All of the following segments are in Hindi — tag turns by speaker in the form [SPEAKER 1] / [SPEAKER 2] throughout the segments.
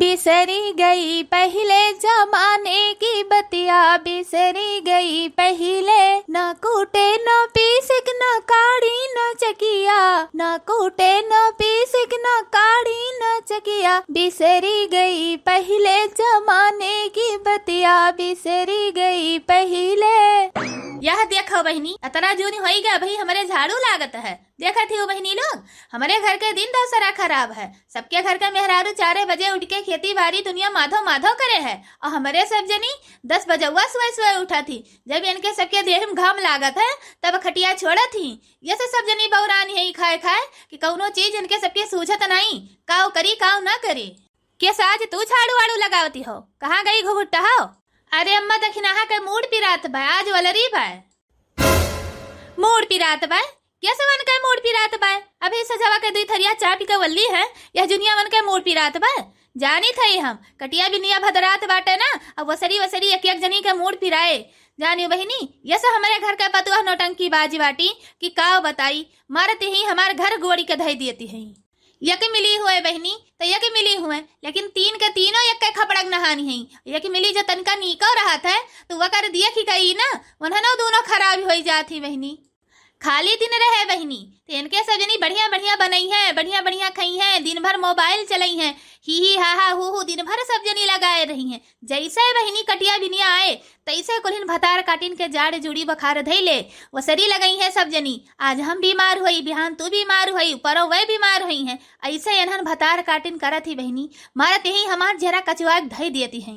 [SPEAKER 1] बिसरी गई पहले जमाने की बतिया, बिसरी गई पहले। न कूटे न पीसिक न काढ़ी न चकिया, न कूटे न पीसिक न काढ़ी न चकिया। बिसरी गई पहले जमाने की बतिया, बिसरी गई पहले।
[SPEAKER 2] यह देखो बहनी, अतरा जूनी हो गया भाई, हमारे झाड़ू लागत है। देखा थी वो बहनी लोग, हमारे घर के दिन दौसरा खराब है। सबके घर का मेहरारू 4 बजे उठ के खेती बाड़ी दुनिया माधो माधो करे है, और हमारे सब जनी 10 बजे सुबह उठा थी। जब इनके सबके देह में घाम लागत है तब खटिया छोड़ा थी। ये से सब जनी बौरानी है खाए खाए कि कौनो चीज इनके सबके सूझत नहीं, काव करी काव ना करी। के साज तू झाड़ू वाड़ू लगावती हो, कहाँ गई घुघुट्टा हो? अरे अम्मा दखिनाहा के मूड पिरात बा, आज वलरी बा मूड पिरात बा। कैसे वन के मूड पिरात बा? अभी सजावा के दुई थरिया चा पी के वल्ली है, यह जुनिया वन के मूड पिरात बा। जानी थई हम कटिया बिनिया भदरात बाटे ना, अब वसरी वसरी एक एक जनी के मूड पिराए। जानियो बहिनी, ये सब हमारे घर का पतुआ नौटंकी बाजी बाटी कि का बताई, मारती ही हमारे घर गोड़ी के धई देती है। यक मिली हुए बहनी तो यक मिली हुए, लेकिन तीन के तीनों एक खपड़क नहानी है। यक मिली जो तनका नीको रहा था तो वह कर दिया कि कही ना, उन्हें दोनों खराब हो जाती बहनी। खाली दिन रहे बहनी तो इनके सब जनी बढ़िया बढ़िया बनई है, बढ़िया बढ़िया खई है, दिन भर मोबाइल चलई है, ही हा हा हु दिन भर सब जनी लगाए रही हैं। जैसे बहनी कटिया बिनिया आए तैसे कुलिन भतार काटिन के जाड़ जुड़ी बखार धैले वसरी लगई है सब जनी। आज हम बीमार हुई, बिहान तू बीमार हुई, परो वह बीमार हुई है। ऐसे इन्हन भतार काटिन करत ही बहनी, मारत ही हमार जरा कचुआ धई देती है।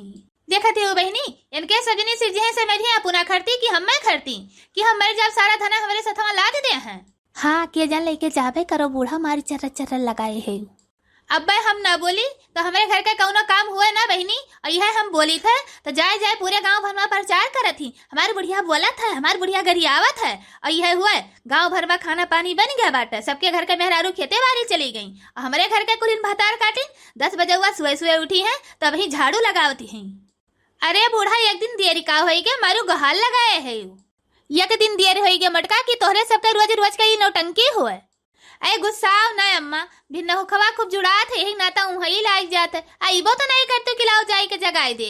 [SPEAKER 2] देखती हो बहनी, इनके सजनी सिरजे से मेरी अपना खड़ती कि हम मैं खड़ती कि हम मर जब सारा धना हमारे सथवा ला दे हैं।
[SPEAKER 1] हाँ के जान लेके जाबे करो, बूढ़ा मारी चरर चरर लगाए है।
[SPEAKER 2] अब हम ना बोली तो हमारे घर का कौनो काम हुए ना बहनी, और यह हम बोली थे तो जाए जाए पूरे गांव भर में प्रचार करत थी। हमारी बुढ़िया बोला था, हमारी बुढ़िया गरियावत है, और यह हुआ गांव भर में खाना पानी बन गया बाटे। सबके घर के मेहरारू खेते बाड़ी चली गई, और हमारे घर के कुलिन भतार काटी 10 बजे सुबह सुबह उठी है तब ही झाड़ू लगावती है। अरे बूढ़ा, एक दिन देरी का होई के मारू गहाल लगाए है। एक दिन देर होई के मटका कि तोहरे सबके रोज रोज का नौटंकी हुए। ऐ गुस्साव ना अम्मा, भिन्न होखवा खूब जुड़ात है, यही नाता उहई लाग जात है। आइबो तो नहीं करते कि लाओ जाई के जगाए दे।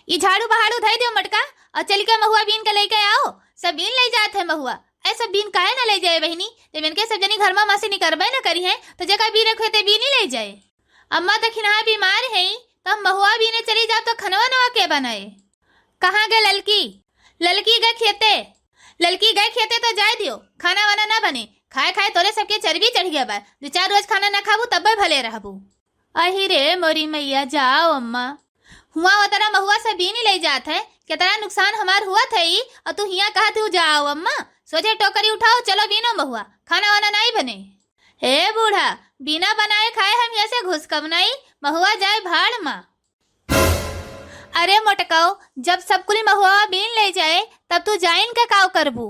[SPEAKER 2] ये झाड़ू बहाड़ू धई दो मटका और चल के महुआ बीन के लेके आओ। सब बीन ले जाते है महुआ, ऐसा बीन काहे ना ले जाए बहनी? जब इनके सब जनी घर में मसी निकरबे ना करी है तो जगह बीन खेते बीनी ले जाए। अम्मा दखिना बीमार है तो महुआ बीने चली जाओ तो खनवा नवा के बनाए। कहाँ गए ललकी? ललकी गए खेते, ललकी गए खेते तो जाए दियो, खाना वाना ना बने। खाए खाए तोरे सबके चर्बी चढ़ गया बा, 2-4 रोज खाना ना खाबू तब भले रहबू। अहि रे मोरी मैया, जाओ अम्मा। हुआ वो तरह महुआ से बीनी ले जात है, कितना नुकसान हमार हुआ था ही, और तू हिया कहा तू जाओ अम्मा। सोचे टोकरी उठाओ चलो बीनो महुआ, खाना वाना नहीं बने। हे बूढ़ा, बिना बनाए खाए हम ऐसे घुस कब नहीं, महुआ जाए भाड़ माँ। अरे मोटकाओ, जब सब कुल महुआ बीन ले जाए तब तू जाइन का काव करबू?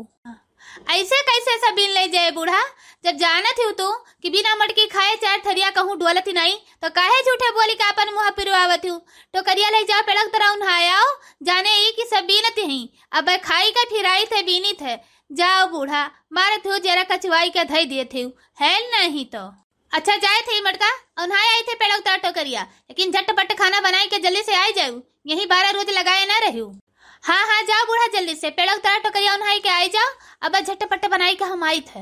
[SPEAKER 2] ऐसे कैसे सब बीन ले जाए बूढ़ा? जब जाना थी तू कि बिना मटकी खाए 4 थरिया कहूँ डोलती नहीं तो काहे झूठे बोली का अपन मुँह पिरवावत हूँ? टोकरिया ले जाओ, पेड़क तरह उन्हायाओ, जाने ई कि सब बीनती ही। अब खाई का फिराई थे बीनी थे। जाओ बूढ़ा, मारत हो जरा कचवाई के धई दिए थे है नहीं तो। अच्छा जाए थे मटका उन्हाए आई थे पेड़क तरह टोकरिया, लेकिन झटपट खाना बनाई के जल्दी से आ जाऊ, यही 12 रोज लगाए ना रहू। हाँ हाँ जाओ बूढ़ा, जल्दी से पेड़क तरह टोकरिया उन्हाई के आई जाओ। अब झटपट बनाई के हम आई थे।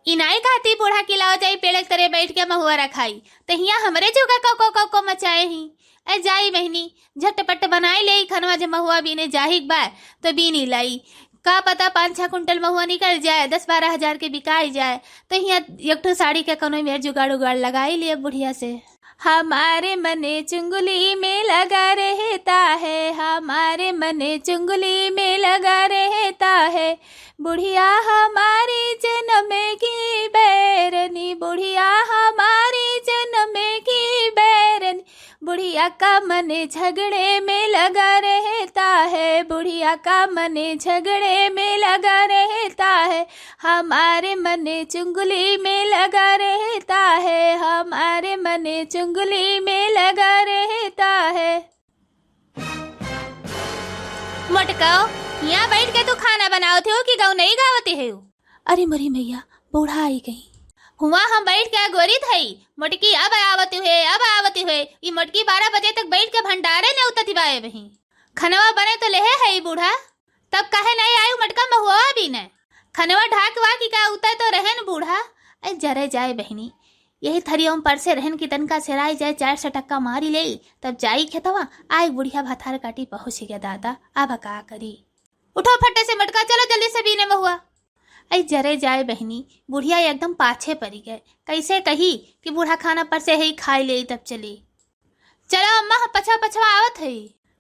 [SPEAKER 2] इनाई कहती बूढ़ा खिलाओ जाई पेड़क तरह बैठ के महुआ रखाई तो हिया हमरे जोगा को मचाए ही। ए जाई बहनी, झटपट बनाई ले खनवा, जब महुआ बीने जाही बा तो बीनी लाई। का पता 5-6 कुंटल महुआ निकल जाए, 10-12 हजार के बिकाई जाए तो यहाँ एक साड़ी के कोनो मेर जुगाड़ उगाड़ लगाई लिए बुढ़िया से। हमारे मने चुंगली में लगा रहता है, हमारे मने चुंगली में लगा रहता है। बुढ़िया हमारी जन्म की बैरनी, बुढ़िया हमारी जन्म की बैरनी। बुढ़िया का मन झगड़े में लगा रहता है, बुढ़िया का मन झगड़े में लगा रहता है। हमारे मन चुंगली में लगा रहता है, हमारे मन चुंगली में लगा रहता है। मोटकाओ, यहाँ बैठ के तू खाना बनावते हो कि गाँव नहीं गावते हो?
[SPEAKER 1] अरे मरी मैया, बूढ़ा आई गई।
[SPEAKER 2] हुआ हम बैठ के गोरी थई मोटकी, अब आवती मोटकी 12 बजे तक बैठ के भंडारे ने उतती बाए वही खनवा बने तो लेहे है बूढ़ा, तब कहे नहीं आयु मटका महुआ भी न खनवा ढाकवा की का उतर तो रहे न बूढ़ा। अरे जरे जाए बहनी, यही थरियों पर से रहन की तनका सिराई जाए 400 टक्का मारी ले, तब जाई खेतवा आय बुढ़िया भातार काटी पहुंच गया दादा। अब का करी, उठो फटे से मटका, चलो जल्दी से बीने महुआ। अरे जरे जाए बहनी, बुढ़िया एकदम पाछे पड़ी गए, कैसे कही कि बूढ़ा खाना पर से ही खाई ले तब चली। चलो अम्मा पछवा पछवा आवत है,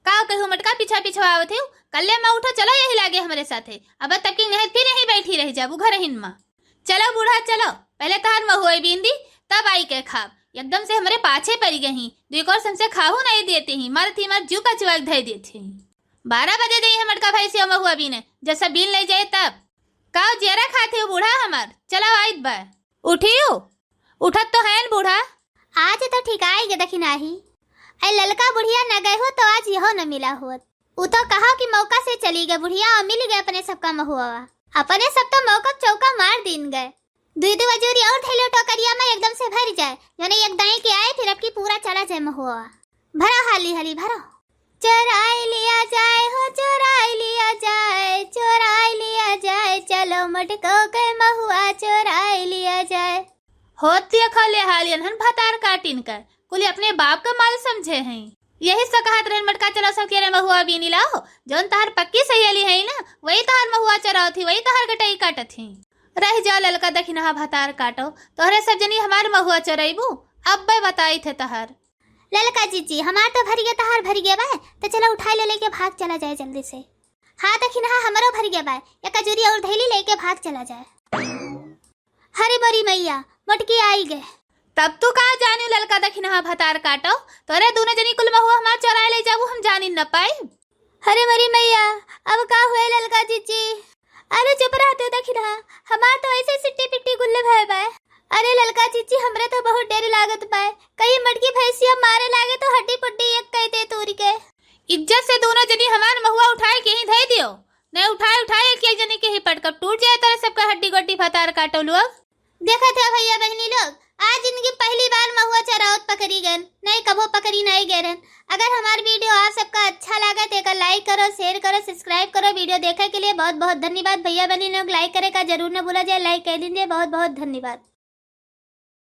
[SPEAKER 2] का कहूँ मटका पीछा पीछा आवत है, कल्ले माँ उठो चलो यही लागे हमारे साथे, अब तक की नहीं फिर यही बैठी रह जाबू घर हिन माँ। चलो बूढ़ा चलो, पहले तहर महुआ बींदी तब आई के खाब, एकदम से हमारे पाछे पड़ी गई, दुई और हमसे खाहू नहीं देते ही, मार थी मार जू का चुआक धई देते ही। 12 बजे दी है मटका भाई से महुआ बीने, जब सब बीन ले जाए तब का जेरा खाते हो बूढ़ा हमार। चलो आइत बा, उठियो उठत तो है बूढ़ा।
[SPEAKER 3] आज तो ठीक आएगा दखी नाही, ऐ ललका बुढ़िया न गए हो तो आज यहो न मिला हो। उ तो कहा कि मौका से चली गए बुढ़िया और मिल गए अपने सबका महुआ, अपने सब तो मौका चौका मार दिन गए। दुई दो वजूरी और थैलो टोकरिया में एकदम से भर जाए, यानी एक दाई के आए फिर अब की पूरा चला जाए महुआ। भरा हाली हाली भरो, चोराई लिया जाए हो चोराई लिया जाए, चोराई लिया जाए, चलो मटको के महुआ चोराई लिया जाए।
[SPEAKER 2] होती खले हालियन हन भातार काटिन कर कुली अपने बाप का माल समझे हैं, यही सकहात रन मटका चला सके रे महुआ बीनी लाओ, जोन तहार पक्की सहेली है ना वही तहार महुआ चराओ थी, वही तहार गटई काटत थी। रह जाओ ललका दखिनहा भातार काटो, तोहरे सब जनी हमार महुआ चराइबू, अब बे बताई थे तहार।
[SPEAKER 3] ललका जीजी हमार तो भर गया, तहार भर गया बा, तो चलो उठाई ले लेके भाग चला जाए जल्दी से। हाँ दखिनहा हमारो भर गया बा, या कजूरी और थैली लेके भाग चला जाए। हरे बरी मैया मटकी आई गए,
[SPEAKER 2] तब तू कहा जानी ललका दखिनहा भातार काटो, तोरे दोनों जनी कुल महुआ हमार चराए ले जाबू, हम जानी न पाई।
[SPEAKER 3] हरे मरी मैया अब का हुए ललका जीजी। अरे चुप रहते दखिनहा, हमार तो ऐसे सिट्टी पिट्टी गुल्ले भय बाय। अरे ललका जीजी हमरे तो बहुत डर लागत बाय, कहीं मटकी भैंसिया मारे लागे तो हड्डी पुड्डी एक कहते तूरी के।
[SPEAKER 2] इज्जत से दोनों जनी हमार महुआ उठाए के ही धई दियो, नहीं उठाए उठाए एक जनी के ही पटकब टूट जाए, तरह सबका हड्डी गोड्डी भातार काटो लोग।
[SPEAKER 3] देखा था भैया बहनी लोग, आज इनकी पहली बार महुआ चरावत पकड़ी गन, नहीं कबो पकड़ी नहीं गए। अगर हमारी वीडियो आप सबका अच्छा लगा तो एक लाइक करो, शेयर करो, सब्सक्राइब करो। वीडियो देखने के लिए बहुत बहुत धन्यवाद। भैया बहनी लोग लाइक करे का जरूर न भूला जाए, लाइक कर दीजिए। बहुत बहुत धन्यवाद।